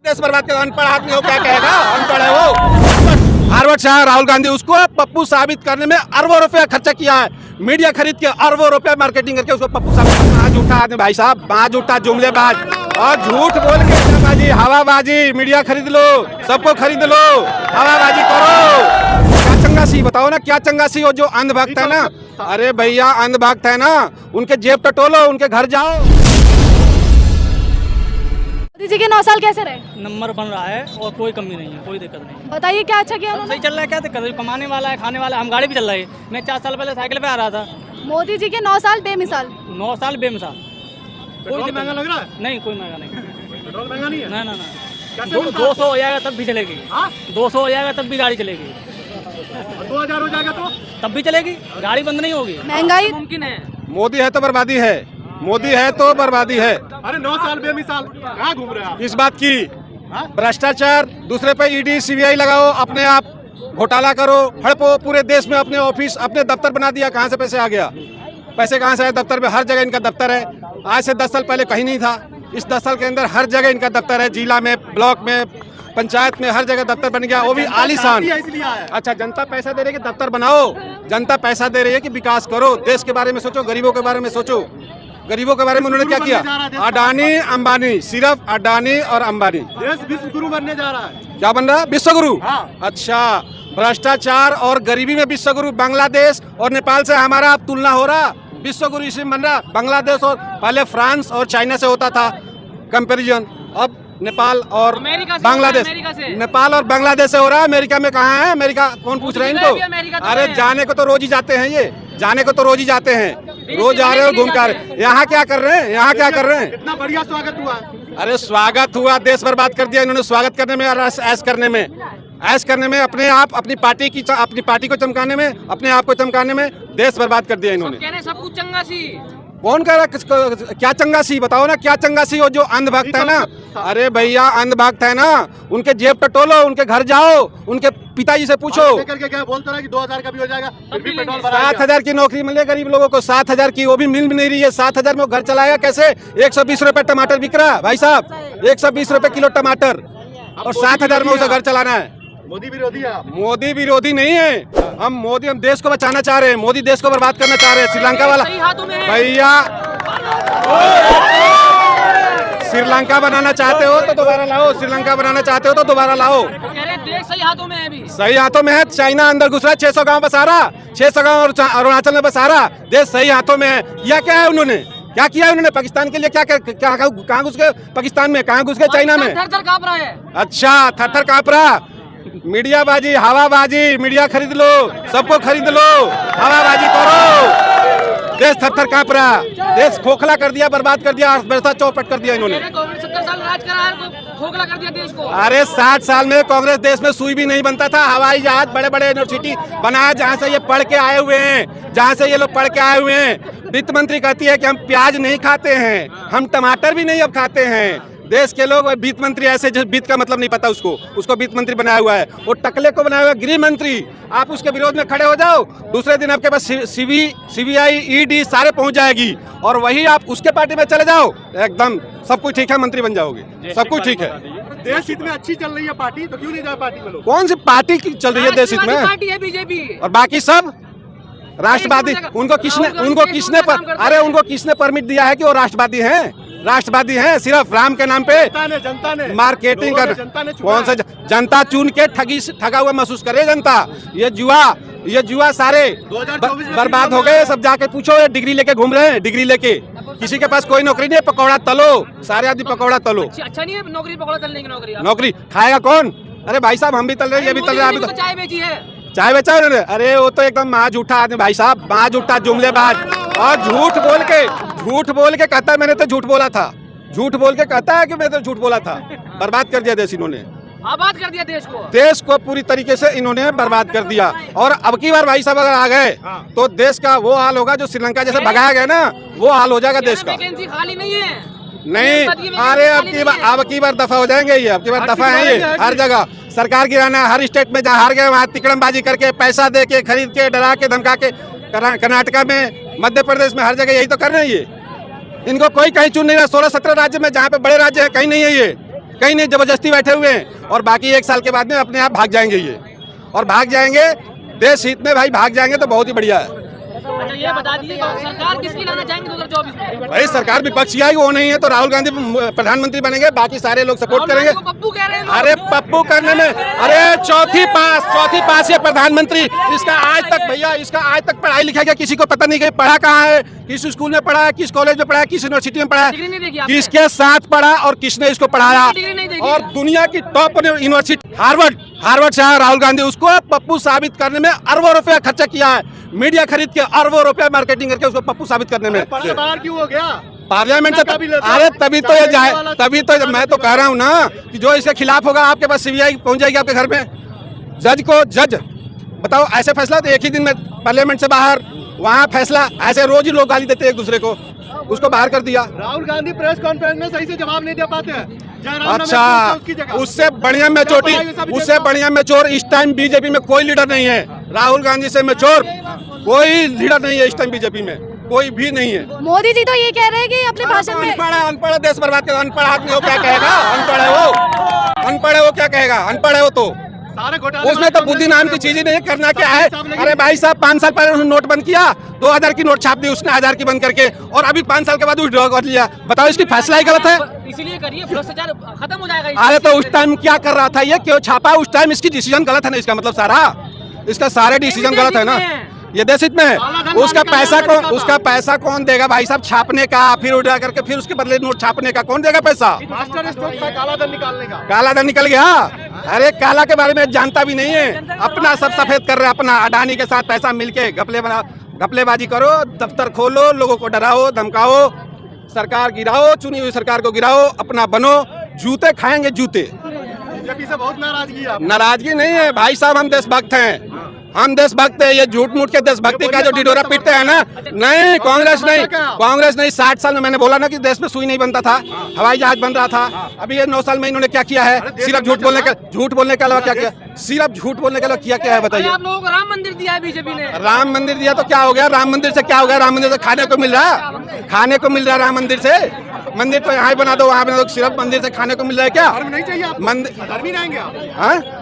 देश बर्बाद कर, अनपढ़ आदमी हो क्या कहेगा, अनपढ़ है वो। हार्वर्ड से आया राहुल गांधी, उसको पप्पू साबित करने में अरबों रुपया खर्चा किया है, मीडिया खरीद के अरबों रुपया मार्केटिंग करके उसको पप्पू साबित। बाज उठा आदमी भाई साहब, बाज उठा जुमलेबाज और झूठ बोल के बाजी, हवाबाजी, मीडिया खरीद लो, सबको खरीद लो, हवाबाजी करो। क्या चंगासी बताओ ना, क्या चंगासी हो जो अंधभक्त है ना, अरे भैया अंधभक्त है ना, उनके जेब टटोलो, उनके घर जाओ। मोदी जी के 9 साल कैसे रहे? नंबर बन रहा है और कोई कमी नहीं है, कोई दिक्कत नहीं है। बताइए क्या अच्छा किया सब उन्होंने? सही चल रहा है, क्या दिक्कत है? कमाने वाला है, खाने वाला है, हम गाड़ी भी चल रही है। मैं 4 साल पहले साइकिल पे आ रहा था। मोदी जी के 9 साल बेमिसाल। 9 साल बेमिसाल। कोई महंगा लग रहा है? नहीं, कोई महंगा नहीं। पेट्रोल महंगा नहीं है? ना ना ना, कैसे मिलता है? 200 हो जाएगा तब भी चलेगी। हाँ? 200 हो जाएगा तब भी गाड़ी चलेगी, और 2000 हो जाएगा तो तब भी चलेगी, गाड़ी बंद नहीं होगी। महंगाई मुमकिन है। मोदी है तो बर्बादी है, मोदी है तो बर्बादी है। अरे 9 साल बेमिसाल कहाँ घूम रहे हैं आप? किस बात की? हाँ? भ्रष्टाचार, दूसरे पे ईडी सीबीआई लगाओ, अपने आप घोटाला करो, हड़पो, पूरे देश में अपने ऑफिस, अपने दफ्तर बना दिया। कहाँ से पैसे आ गया? पैसे कहाँ से आए? दफ्तर में हर जगह इनका दफ्तर है। आज से 10 साल पहले कहीं नहीं था। इस 10 साल के अंदर हर जगह इनका दफ्तर है, जिला में, ब्लॉक में, पंचायत में, हर जगह दफ्तर बन गया, वो भी आलीशान। इसलिए आया। अच्छा, जनता पैसा दे रही है कि दफ्तर बनाओ, जनता पैसा दे रही है कि विकास करो, देश के बारे में सोचो, गरीबों के बारे में सोचो। गरीबों के बारे में उन्होंने क्या किया? अडानी अंबानी, सिर्फ अडानी और अंबानी। देश विश्व गुरु बनने जा रहा है। क्या बन रहा है? विश्व गुरु। हाँ। अच्छा, भ्रष्टाचार और गरीबी में विश्व गुरु। बांग्लादेश और नेपाल से हमारा अब तुलना हो रहा, विश्व गुरु इसमें बन रहा। बांग्लादेश और पहले फ्रांस और चाइना से होता था कंपैरिजन, अब नेपाल और बांग्लादेश, नेपाल और बांग्लादेश से हो रहा है। अमेरिका में कहाँ है? अमेरिका कौन पूछ रहे हैं इनको? अरे जाने को तो रोज ही जाते हैं, ये जाने को तो रोज ही जाते हैं, रोज आ रहे हो, घूम कर। यहाँ क्या कर रहे हैं? यहाँ क्या कर रहे हैं? इतना बढ़िया स्वागत हुआ। अरे स्वागत हुआ, देश बर्बाद कर दिया इन्होंने स्वागत करने में और ऐश करने में, ऐश करने में, अपने आप अपनी पार्टी को चमकाने में, अपने आप को चमकाने में देश बर्बाद कर दिया इन्होंने। सब कुछ चंगासी। कौन कह रहा है? किसको? क्या चंगासी बताओ ना, क्या चंगासी हो जो अंधभक्त है ना, अरे भैया अंधभक्त है ना, उनके जेब टटोलो, उनके घर जाओ, उनके पिताजी से पूछो। करके क्या बोलता रहा कि 2000 का भी हो जाएगा, फिर भी पेट्रोल 7,000 की नौकरी मिले गरीब लोगों को, 7,000 की, वो भी मिल भी नहीं रही है। 7,000 में वो घर चलाएगा कैसे? 120 रुपए टमाटर बिक रहा है भाई साहब, 120 रुपए किलो टमाटर, और 7,000 में उसे घर चलाना है। मोदी विरोधी है आप? मोदी विरोधी नहीं है हम देश को बचाना चाह रहे हैं, मोदी देश को बर्बाद करना चाह रहे हैं। श्रीलंका वाला भैया, श्रीलंका बनाना चाहते हो तो दोबारा लाओ, श्रीलंका बनाना चाहते हो तो दोबारा लाओ। देश सही हाथों में है अभी। सही हाथों में है, चाइना अंदर घुस रहा है, 600 गांव बसा रहा, 600 गांव और अरुणाचल में बसा रहा, देश सही हाथों में है। या क्या है उन्होंने, क्या किया उन्होंने पाकिस्तान के लिए? क्या कहाँ घुस गए पाकिस्तान में, कहाँ घुस गए चाइना में? थर-थर कांप रहा है। अच्छा, थर-थर कांप रहा। मीडियाबाजी, हवाबाजी, मीडिया खरीद लो, सबको खरीद लो, हवाबाजी करो, देश थर-थर कांप रहा, देश खोखला कर दिया, बर्बाद कर दिया, अर्थव्यवस्था चौपट कर दिया इन्होंने। 70 साल राज करा है, खोखला कर दिया देश को। अरे 60 साल में कांग्रेस देश में सुई भी नहीं बनता था। हवाई जहाज, बड़े बड़े यूनिवर्सिटी बनाया जहाँ से ये पढ़ के आए हुए हैं, जहाँ से ये लोग पढ़ के आए हुए हैं। वित्त मंत्री कहती है कि हम प्याज नहीं खाते हैं, हम टमाटर भी नहीं अब खाते हैं। देश के लोग, वित्त मंत्री ऐसे, जो वित्त का मतलब नहीं पता उसको वित्त मंत्री बनाया हुआ है, वो टकले को बनाया हुआ है गृह मंत्री। आप उसके विरोध में खड़े हो जाओ, दूसरे दिन आपके पास सीबीआई, ईडी सारे पहुंच जाएगी, और वही आप उसके पार्टी में चले जाओ, एकदम सब कुछ ठीक है, मंत्री बन जाओगे, सब कुछ ठीक है। देश हित में अच्छी चल रही है पार्टी, तो क्यों नहीं जाए पार्टी में लोग? कौन सी पार्टी की चल रही है देश हित में? पार्टी है बीजेपी, और बाकी सब राष्ट्रवादी। उनको किसने परमिट दिया है कि वो राष्ट्रवादी हैं? राष्ट्रवादी हैं सिर्फ राम के नाम पे जनता ने मार्केटिंग कर। जनता ने कौन सा जनता चुन के ठगा हुआ महसूस करे जनता? ये जुआ सारे 2024 में बर्बाद हो गए सब। जाके पूछो, ये डिग्री लेके घूम रहे हैं, डिग्री लेके, किसी के पास कोई नौकरी नहीं है, पकौड़ा तलो, सारे आदमी पकौड़ा तलो। अच्छा नहीं है नौकरी, पकौड़ा तलने की नौकरी। नौकरी खाएगा कौन? अरे भाई साहब, हम भी तल रहे हैं, ये भी तल रहे हैं, अभी तो चाय बेची है, चाय बेचा उन्होंने। अरे वो तो एकदम माज उठा आदमी भाई साहब, माज उठा जुमलेबाज, और झूठ बोल के कहता है मैंने तो झूठ बोला था, झूठ बोल के कहता है कि मैं तो झूठ बोला था। बर्बाद कर दिया देश इन्होंने, आबाद कर दिया देश को पूरी तरीके से इन्होंने बर्बाद कर दिया। और अब की बार भाई साहब अगर आ गए तो देश का वो हाल होगा जो श्रीलंका जैसे भगाया गया ना, वो हाल हो जाएगा देश का। वैकेंसी खाली नहीं है। नहीं, अरे अब की बार दफा हो जाएंगे ये, अब की बार दफा है ये। हर जगह सरकार गिराना, हर स्टेट में जहाँ हार गए वहाँ तिकड़मबाजी करके, पैसा दे के, खरीद के, डरा के, धमका के। कर्नाटका में, मध्य प्रदेश में, हर जगह यही तो कर रहे हैं ये। इनको कोई कहीं चुन नहीं रहा। 16-17 राज्य में जहाँ पे बड़े राज्य है कहीं नहीं है ये। कहीं नहीं, जबरदस्ती बैठे हुए हैं। और बाकी 1 साल के बाद में अपने आप भाग जाएंगे ये, और भाग जाएंगे देश हित में भाई, भाग जाएंगे तो बहुत ही बढ़िया है। अच्छा ये बता दीजिए सरकार किसकी लाना चाहेंगे 2024 में? भाई सरकार विपक्षी आई, वो नहीं है तो राहुल गांधी प्रधानमंत्री बनेंगे, बाकी सारे लोग सपोर्ट करेंगे। पप्पू कह रहे हैं। अरे पप्पू करने में, अरे चौथी पास ये प्रधानमंत्री, इसका आज तक भैया, इसका आज तक पढ़ाई लिखाई का किसी को पता नहीं कि पढ़ा कहाँ है, किस स्कूल में पढ़ा है, किस कॉलेज में पढ़ा है, किस यूनिवर्सिटी में पढ़ा है, किसके साथ पढ़ा और किसने इसको पढ़ाया। और दुनिया की टॉप यूनिवर्सिटी हार्वर्ड से आया राहुल गांधी, उसको पप्पू साबित करने में अरबों रुपया खर्चा किया है, मीडिया खरीद के अरबों रुपया मार्केटिंग करके उसको पप्पू साबित करने में। बाहर क्यों हो गया पार्लियामेंट से? अरे तभी तो ये जाए, तभी तो मैं तो कह रहा हूँ ना कि जो इसके खिलाफ होगा आपके पास सीबीआई पहुंच जाएगी आपके घर में। जज बताओ, ऐसे फैसला तो एक ही दिन में पार्लियामेंट से बाहर, वहाँ फैसला, ऐसे रोज ही लोग गाली देते एक दूसरे को, उसको बाहर कर दिया। राहुल गांधी प्रेस कॉन्फ्रेंस में सही से जवाब नहीं दे पाते हैं। अच्छा, उससे बढ़िया मैच्योर इस टाइम बीजेपी में कोई लीडर नहीं है। राहुल गांधी से मैच्योर कोई लीडर नहीं है इस टाइम बीजेपी में, कोई भी नहीं है। मोदी जी तो ये कह रहे हैं कि अपने भाषण में अनपढ़ देश बर्बाद कर, अनपढ़ आदमी हो क्या कहेगा? अनपढ़ है वो क्या कहेगा? अनपढ़ है वो तो, सारे घोटाले उसमें तो बुद्धि नाम की चीज ही नहीं, करना क्या है। अरे भाई साहब 5 साल पहले उसने नोट बंद किया, 2000 की नोट छाप दी उसने 1000 की बंद करके, और अभी 5 साल के बाद विड्रॉ कर लिया। बताओ इसकी फैसला ही गलत है, इसीलिए करिए, भ्रष्टाचार खत्म हो जाएगा। अरे तो उस टाइम क्या कर रहा था, ये क्यों छापा उस टाइम? इसकी डिसीजन गलत है ना, इसका मतलब इसका सारे डिसीजन गलत है ना। ये देश हित में है, उसका पैसा कौन देगा भाई साहब? छापने का, फिर उड़ा करके फिर उसके बदले नोट छापने का कौन देगा पैसा? मास्टर स्ट्रोक में काला धन निकालने का। काला धन निकल गया। अरे काला के बारे में जानता भी नहीं है, अपना सब सफेद कर रहे हैं, अपना अडानी के साथ पैसा मिलके घपलेबाजी करो, दफ्तर खोलो, लोगों को डराओ धमकाओ, सरकार गिराओ, चुनी हुई सरकार को गिराओ, अपना बनो, जूते खाएंगे जूते। बीजेपी से बहुत नाराजगी है। नाराजगी नहीं है भाई साहब, हम देशभक्त हैं, हम देशभक्त है। ये झूठ मूठ के देशभक्ति का जो ढिढोरा पीटते हैं ना, नहीं कांग्रेस नहीं। 60 साल में मैंने बोला ना कि देश में सुई नहीं बनता था, हवाई जहाज बन रहा था। अभी ये 9 साल में इन्होंने क्या किया है? सिर्फ झूठ बोलने के अलावा क्या किया? सिर्फ झूठ बोलने के अलावा क्या है बताइए? आप लोगों को राम मंदिर दिया है बीजेपी ने। राम मंदिर दिया तो क्या हो गया? राम मंदिर से क्या हो गया? राम मंदिर से खाने को मिल रहा है राम मंदिर से। मंदिर तो यहाँ बना दो, वहाँ बना दो, सिर्फ मंदिर से खाने को मिल रहा है क्या? धर्म नहीं चाहिए, धर्मी रहेंगे।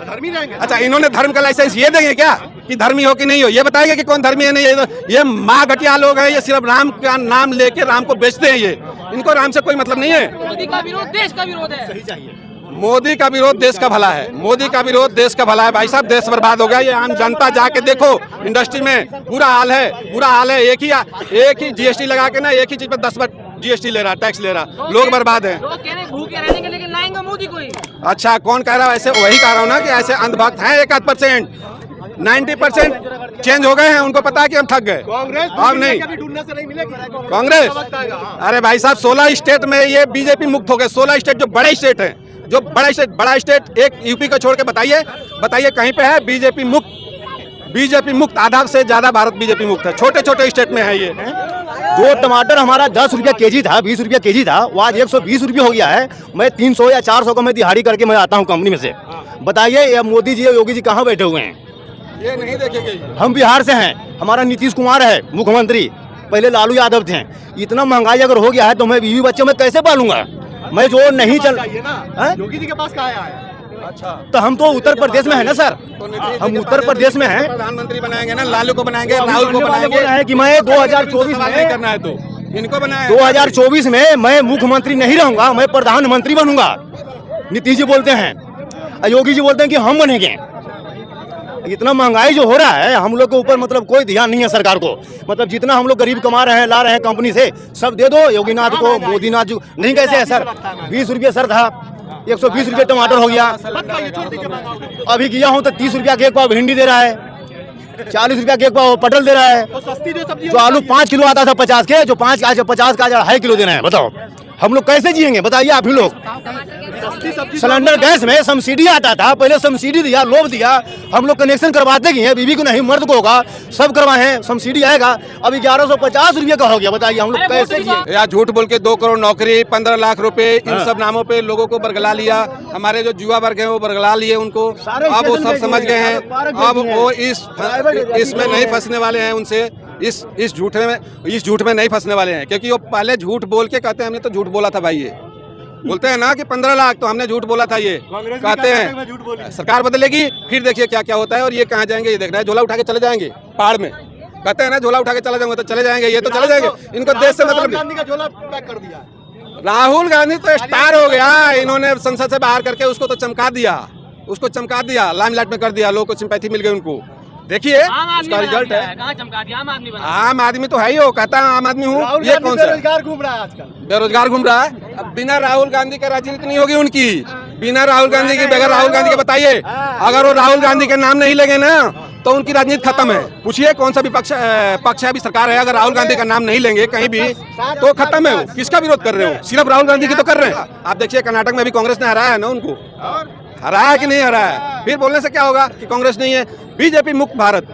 धर्मी रहेंगे। अच्छा, इन्होंने धर्म का लाइसेंस ये देंगे क्या कि धर्मी हो कि नहीं हो? ये बताएंगे कि कौन धर्मी है नहीं है? ये माँ घटिया लोग हैं, ये सिर्फ राम का नाम लेके राम को बेचते हैं। ये इनको राम से कोई मतलब नहीं है। मोदी का विरोध देश का विरोध है। सही चाहिए। मोदी का विरोध देश का भला है, मोदी का विरोध देश का भला है। भाई साहब देश बर्बाद हो गया, ये आम जनता जाके देखो, इंडस्ट्री में बुरा हाल है। एक ही जीएसटी लगा के ना, एक ही चीज पे 10 बार जीएसटी ले रहा, टैक्स ले रहा, लोग बर्बाद हैं। लोग कह रहे हैं भूखे रहने के, लेकिन लाएंगे मोदी को ही। अच्छा, कौन कह रहा है ऐसे? वही कह रहा हूँ ना कि ऐसे अंधभक्त हैं 1-8%, 90% चेंज हो गए हैं, उनको पता है कि हम ठग गए। कांग्रेस अब नहीं, ढूंढने से नहीं मिलेगी कांग्रेस। अरे भाई साहब 16 स्टेट में ये बीजेपी मुक्त हो गए। 16 स्टेट जो बड़े स्टेट हैं, बड़ा स्टेट एक यूपी को छोड़ के बताइए कहीं पे है बीजेपी मुक्त? आधा से ज्यादा भारत बीजेपी मुक्त है, छोटे स्टेट में है ये। जो टमाटर हमारा 10 रुपया केजी था, 20 रुपया केजी था, वो आज 120 रुपये हो गया है। मैं 300 या 400 का मैं दिहाड़ी करके मैं आता हूँ कंपनी में से। बताइए ये मोदी जी योगी जी कहाँ बैठे हुए हैं? ये नहीं देखेंगे। हम बिहार से हैं, हमारा नीतीश कुमार है मुख्यमंत्री, पहले लालू यादव थे। इतना महंगाई अगर हो गया है तो मैं बीवी बच्चे में कैसे पालूंगा? मैं जो नहीं चल योगी जी के पास कहाँ आया? अच्छा, तो हम तो उत्तर प्रदेश में है ना सर, हम उत्तर प्रदेश में हैं। प्रधानमंत्री बनाएंगे ना, लालू को बनाएंगे, राहुल को बनाएंगे। है कि मैं 2024 में करना है तो इनको बनाया। 2024 में मैं मुख्यमंत्री नहीं रहूंगा, मैं प्रधानमंत्री बनूंगा। नीतीश जी बोलते हैं, योगी जी बोलते हैं कि हम बनेंगे। इतना महंगाई जो हो रहा है हम लोग के ऊपर, मतलब कोई ध्यान नहीं है सरकार को। मतलब जितना हम लोग गरीब कमा रहे हैं, ला रहे हैं कंपनी से, सब दे दो योगीनाथ को, मोदीनाथ जी नहीं। कैसे है सर? 20 रुपये सर था, 120 रुपये टमाटर हो गया। अभी गया हूँ तो 30 रुपया के एक पाव भिंडी दे रहा है, 40 रुपया के एक पाव पटल दे रहा है। जो आलू 5 किलो आता था 50 के, जो 50 का 2.5 किलो दे रहे हैं। बताओ हम लोग कैसे जिएंगे? बताइए आप ही लोग। सिलेंडर गैस में सब्सिडी आता था, पहले सब्सिडी दिया, लोभ दिया, हम लोग कनेक्शन करवाते गए हैं, बीवी को नहीं मर्द को होगा, सब करवाए हैं, सब्सिडी आएगा। अभी 1150 रुपये का हो गया। बताइए हम लोग कैसे जिए? यार झूठ बोल के 2 करोड़ नौकरी, 15 लाख रुपए, इन सब नामों पे लोगों को बरगला लिया। हमारे जो युवा वर्ग है वो बरगला लिए उनको, अब वो सब समझ गए हैं। अब वो इसमें नहीं फंसने वाले हैं, उनसे इस झूठ में नहीं फंसने वाले हैं, क्योंकि वो पहले झूठ बोल के कहते हैं हमने तो झूठ बोला था भाई। ये बोलते हैं ना कि 15 लाख, तो हमने झूठ बोला था ये, कांग्रेस भी कहते कर्नाटक में झूठ बोली। हैं सरकार बदलेगी फिर देखिए क्या क्या होता है, और ये कहाँ जाएंगे ये देखना है, झोला उठा के चले जाएंगे पहाड़ में, कहते हैं ना झोला उठा के चले जाएंगे, तो चले जाएंगे, ये तो चले जाएंगे, इनको देश से मतलब नहीं। गांधी का झोला पैक कर दिया। राहुल गांधी तो स्टार हो गया, इन्होंने संसद से बाहर करके उसको तो चमका दिया, उसको चमका दिया, लाइमलाइट में कर दिया, लोगों को सिंपैथी मिल गई उनको। देखिए उसका रिजल्ट है, कहाँ चमका दिया, आम आदमी बना। आम आदमी तो है ही, वो कहता है आम आदमी हूँ, राहुल ये गांधी कौन सा है? बेरोजगार घूम रहा है आजकल। बेरोजगार घूम रहा है। अब बिना राहुल गांधी के राजनीति नहीं होगी उनकी, बिना राहुल गांधी के, बगैर राहुल गांधी के बताइए, अगर वो राहुल गांधी के नाम नहीं लेंगे ना तो उनकी राजनीति खत्म है। पूछिए कौन सा भी पक्ष है, अभी सरकार है, अगर राहुल गांधी का नाम नहीं लेंगे कहीं भी तो खत्म है। वो किसका विरोध कर रहे हो? सिर्फ राहुल गांधी की तो कर रहे हैं। आप देखिए कर्नाटक में भी कांग्रेस ने हराया है ना उनको, हराया कि नहीं हराया? फिर बोलने से क्या होगा कि कांग्रेस नहीं है। बीजेपी मुक्त भारत।